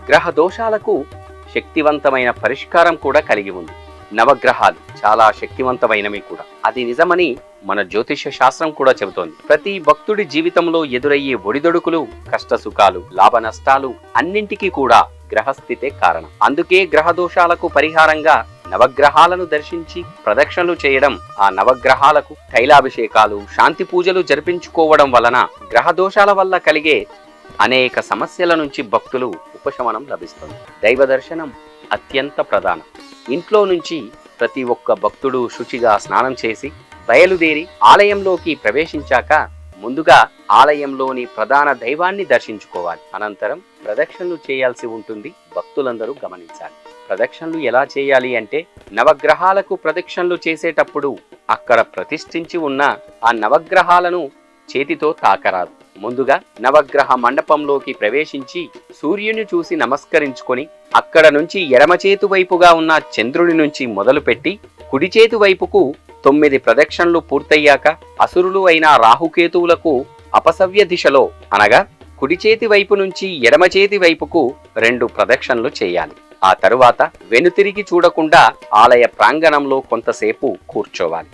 గ్రహ దోషాలకు శక్తివంతమైన పరిష్కారం కూడా కలిగి ఉంది. నవగ్రహాలు చాలా శక్తివంతమైనవి కూడా. అది నిజమని మన జ్యోతిష శాస్త్రం కూడా చెబుతోంది. ప్రతి భక్తుడి జీవితంలో ఎదురయ్యే ఒడిదొడుకులు, కష్ట సుఖాలు, లాభ నష్టాలు అన్నింటికీ కూడా గ్రహస్థితే కారణం. అందుకే గ్రహ దోషాలకు పరిహారంగా నవగ్రహాలను దర్శించి ప్రదక్షిణలు చేయడం, ఆ నవగ్రహాలకు తైలాభిషేకాలు, శాంతి పూజలు జరిపించుకోవడం వలన గ్రహ దోషాల వల్ల కలిగే అనేక సమస్యల నుంచి భక్తులు ఉపశమనం లభిస్తుంది. దైవ దర్శనం అత్యంత ప్రధానం. ఇంట్లో నుంచి ప్రతి ఒక్క భక్తుడు శుచిగా స్నానం చేసి బయలుదేరి ఆలయంలోకి ప్రవేశించాక ముందుగా ఆలయంలోని ప్రధాన దైవాన్ని దర్శించుకోవాలి. అనంతరం ప్రదక్షిణలు చేయాల్సి ఉంటుంది. భక్తులందరూ గమనించాలి. ప్రదక్షిణలు ఎలా చేయాలి అంటే, నవగ్రహాలకు ప్రదక్షిణలు చేసేటప్పుడు అక్కడ ప్రతిష్ఠించి ఉన్న ఆ నవగ్రహాలను చేతితో తాకరాదు. ముందుగా నవగ్రహ మండపంలోకి ప్రవేశించి సూర్యుని చూసి నమస్కరించుకొని అక్కడ నుంచి ఎడమ చేతి వైపుగా ఉన్న చంద్రుని నుంచి మొదలుపెట్టి కుడి చేతి వైపుకు 9 ప్రదక్షిణలు పూర్తయ్యాక అసురులు అయిన రాహుకేతువులకు అపసవ్య దిశలో అనగా కుడి చేతి వైపు నుంచి ఎడమ చేతి వైపుకు 2 ప్రదక్షిణలు చేయాలి. ఆ తరువాత వెనుతిరిగి చూడకుండా ఆలయ ప్రాంగణంలో కొంతసేపు కూర్చోవాలి.